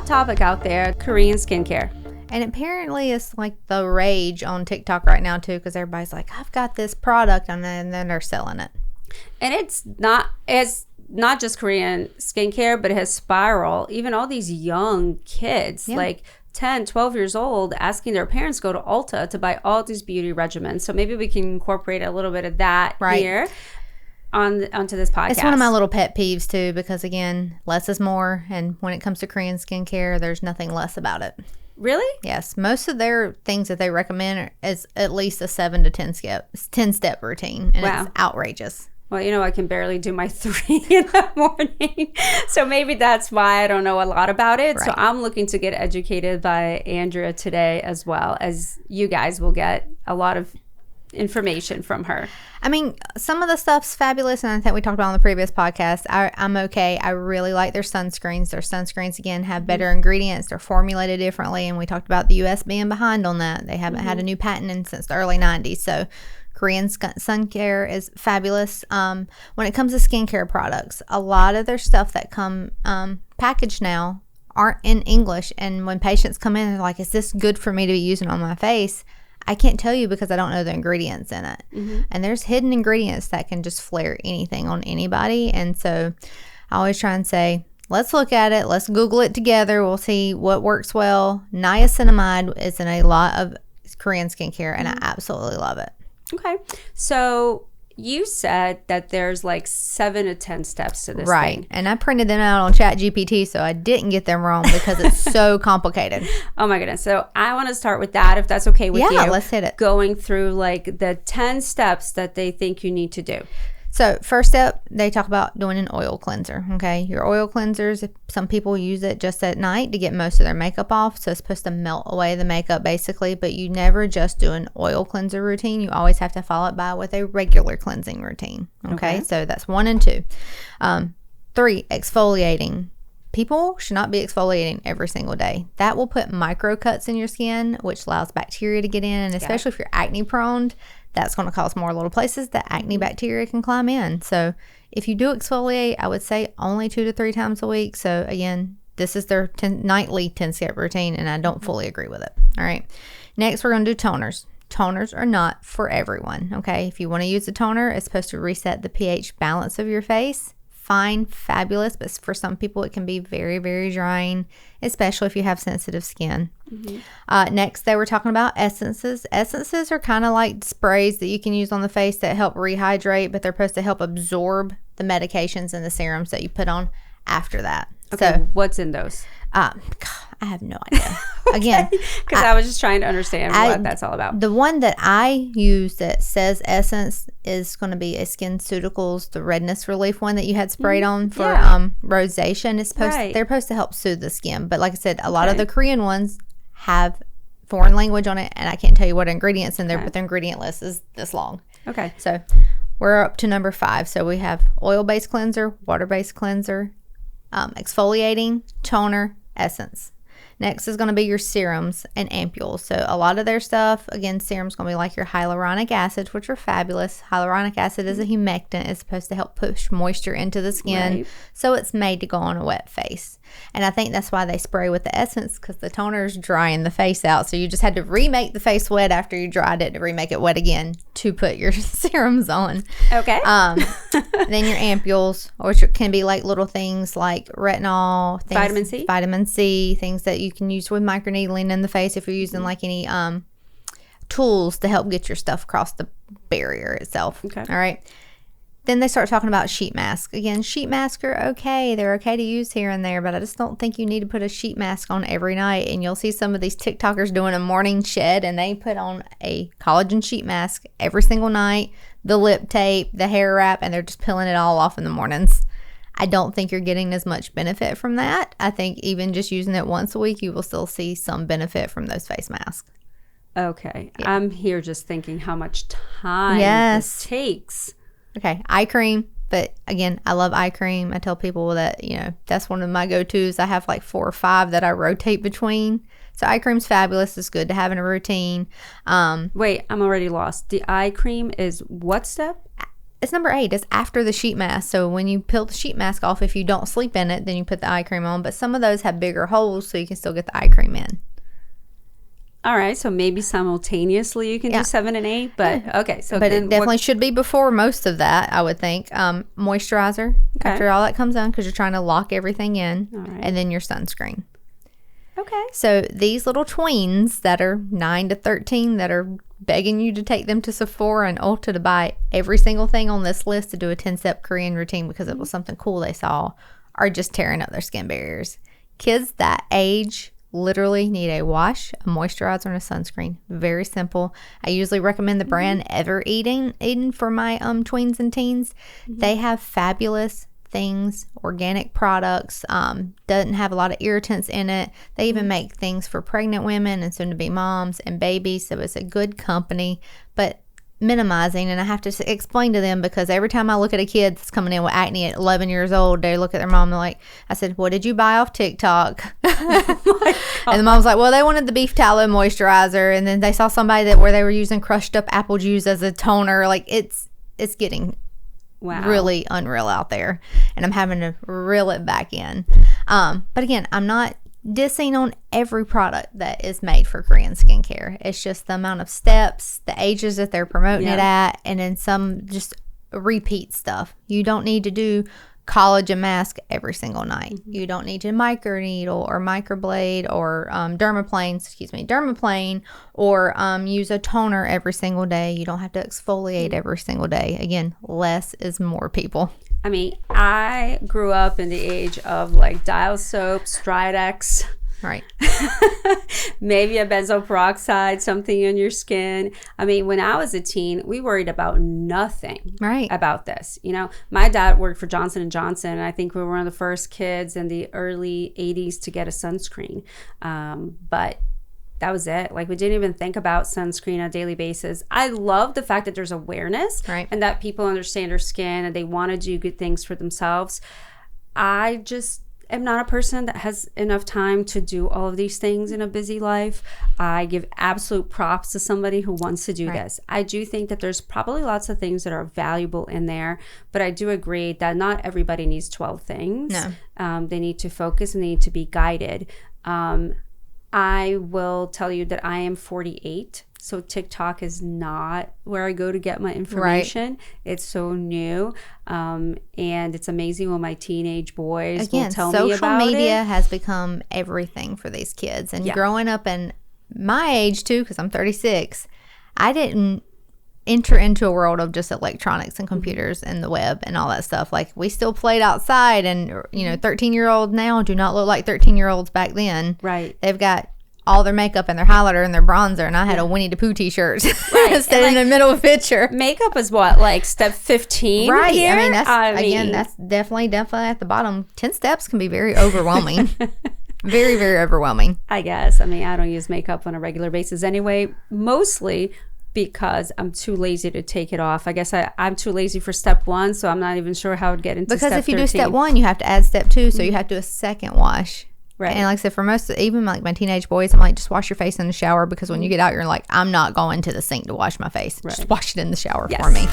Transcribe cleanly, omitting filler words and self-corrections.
hot topic out there, Korean skincare. And apparently it's like the rage on TikTok right now too, because everybody's like, I've got this product, and then they're selling it. And it's not just Korean skincare, but it has Spiral. Even all these young kids, like 10, 12 years old, asking their parents to go to Ulta to buy all these beauty regimens. So maybe we can incorporate a little bit of that here onto this podcast. It's one of my little pet peeves too, because again, less is more. And when it comes to Korean skincare, there's nothing less about it. Really? Yes. Most of their things that they recommend is at least a 7 to 10 step routine. And it's outrageous. Well, I can barely do my 3 in the morning. So maybe that's why I don't know a lot about it. Right. So I'm looking to get educated by Andrea today, as well as you guys will get a lot of information from her. I mean, some of the stuff's fabulous, and I think we talked about on the previous podcast. I'm okay. I really like their sunscreens. Their sunscreens, again, have better ingredients. They're formulated differently, and we talked about the U.S. being behind on that. They haven't had a new patent since the early 90s, so Korean sun care is fabulous. When it comes to skincare products, a lot of their stuff that come packaged now aren't in English, and when patients come in, they're like, is this good for me to be using on my face? I can't tell you because I don't know the ingredients in it. And there's hidden ingredients that can just flare anything on anybody. And so I always try and say, let's look at it. Let's Google it together. We'll see what works well. Niacinamide is in a lot of Korean skincare, and I absolutely love it. Okay. So you said that there's like 7 to 10 steps to this thing. And I printed them out on ChatGPT, so I didn't get them wrong because it's so complicated. Oh my goodness. So I want to start with that, if that's okay with you. Yeah, let's hit it. Going through like the 10 steps that they think you need to do. So first step, they talk about doing an oil cleanser, okay? Your oil cleansers, some people use it just at night to get most of their makeup off. So it's supposed to melt away the makeup basically, but you never just do an oil cleanser routine. You always have to follow it by with a regular cleansing routine, okay? So that's 1 and 2. 3, exfoliating. People should not be exfoliating every single day. That will put micro cuts in your skin, which allows bacteria to get in, and especially if you're acne prone, that's going to cause more little places that acne bacteria can climb in. So if you do exfoliate, I would say only 2 to 3 times a week. So again, this is their nightly 10-step routine, and I don't fully agree with it. All right. Next, we're going to do toners. Toners are not for everyone, okay? If you want to use a toner, it's supposed to reset the pH balance of your face. Fine, fabulous, but for some people it can be very, very drying, especially if you have sensitive skin. Next, they were talking about essences. Essences are kind of like sprays that you can use on the face that help rehydrate, but they're supposed to help absorb the medications and the serums that you put on after that. Okay, so what's in those? I have no idea. Again, because I was just trying to understand what that's all about. The one that I use that says essence is going to be a SkinCeuticals, the redness relief one that you had sprayed on for rosacea. It's they're supposed to help soothe the skin. But like I said, a lot of the Korean ones have foreign language on it, and I can't tell you what ingredients in there, but the ingredient list is this long. Okay. So we're up to number 5. So we have oil-based cleanser, water-based cleanser, exfoliating, toner, essence. Next is going to be your serums and ampules. So a lot of their stuff, again, serums going to be like your hyaluronic acid, which are fabulous. Hyaluronic acid is a humectant. It's supposed to help push moisture into the skin. So it's made to go on a wet face. And I think that's why they spray with the essence, because the toner is drying the face out. So you just had to remake the face wet after you dried it to remake it wet again to put your serums on. Okay. Then your ampules, which can be like little things like retinol, vitamin C, things that you can use with microneedling in the face if you're using like any tools to help get your stuff across the barrier itself. Okay. All right. Then they start talking about sheet mask. Again, sheet masks are okay. They're okay to use here and there, but I just don't think you need to put a sheet mask on every night. And you'll see some of these TikTokers doing a morning shed, and they put on a collagen sheet mask every single night, the lip tape, the hair wrap, and they're just peeling it all off in the mornings. I don't think you're getting as much benefit from that. I think even just using it once a week, you will still see some benefit from those face masks. Okay. Yeah. I'm here just thinking how much time this takes. Okay, eye cream. But again, I love eye cream. I tell people that, that's one of my go-tos. I have like 4 or 5 that I rotate between. So eye cream's fabulous. It's good to have in a routine. Wait, I'm already lost. The eye cream is what step? it's number 8. It's after the sheet mask. So when you peel the sheet mask off, if you don't sleep in it, then you put the eye cream on. But some of those have bigger holes, so you can still get the eye cream in. All right, so maybe simultaneously you can do 7 and 8, but okay. So but it definitely should be before most of that, I would think. Moisturizer after all that comes on, because you're trying to lock everything in, and then your sunscreen. Okay. So these little tweens that are 9 to 13 that are begging you to take them to Sephora and Ulta to buy every single thing on this list to do a 10-step Korean routine because it was something cool they saw, are just tearing up their skin barriers. Kids that age literally need a wash, a moisturizer, and a sunscreen. Very simple. I usually recommend the brand Ever Eden for my tweens and teens. They have fabulous things, organic products, doesn't have a lot of irritants in it. They even make things for pregnant women and soon to be moms and babies, so it's a good company, but minimizing. And I have to explain to them, because every time I look at a kid that's coming in with acne at 11 years old, they look at their mom and like, I said, what did you buy off TikTok? And the mom's like, well, they wanted the beef tallow moisturizer, and then they saw somebody where they were using crushed up apple juice as a toner. Like, it's getting really unreal out there, and I'm having to reel it back in. But again, I'm not dissing on every product that is made for Korean skincare. It's just the amount of steps, the ages that they're promoting it at, and then some just repeat stuff. You don't need to do collagen mask every single night. You don't need to microneedle or microblade or dermaplane, or use a toner every single day. You don't have to exfoliate every single day. Again, less is more, people. I mean, I grew up in the age of like dial soap, Stridex. Right. Maybe a benzoyl peroxide, something in your skin. I mean, when I was a teen, we worried about nothing about this. You know, my dad worked for Johnson & Johnson, and I think we were one of the first kids in the early 80s to get a sunscreen. But that was it. Like, we didn't even think about sunscreen on a daily basis. I love the fact that there's awareness and that people understand their skin and they want to do good things for themselves. I just am not a person that has enough time to do all of these things in a busy life. I give absolute props to somebody who wants to do this. I do think that there's probably lots of things that are valuable in there, but I do agree that not everybody needs 12 things. No. They need to focus and they need to be guided. I will tell you that I am 48, so TikTok is not where I go to get my information. It's so new, and it's amazing when my teenage boys will tell me about it. Social media has become everything for these kids. And growing up in my age, too, because I'm 36, I didn't enter into a world of just electronics and computers and the web and all that stuff. Like, we still played outside, and 13-year-olds now do not look like 13-year-olds back then. Right. They've got all their makeup and their highlighter and their bronzer, and I had a Winnie the Pooh t-shirt standing in the middle of a picture. Makeup is what, like step 15 here? I mean, that's definitely at the bottom. 10 steps can be very overwhelming. Very, very overwhelming, I guess. I mean, I don't use makeup on a regular basis anyway, mostly because I'm too lazy to take it off. I guess I'm too lazy for step 1, so I'm not even sure how I'd get into step 13. Because if you do step 1, you have to add step 2, so you have to do a second wash. Right. And like I said, for most, even like my teenage boys, I'm like, just wash your face in the shower, because when you get out, you're like, I'm not going to the sink to wash my face. Just wash it in the shower for me.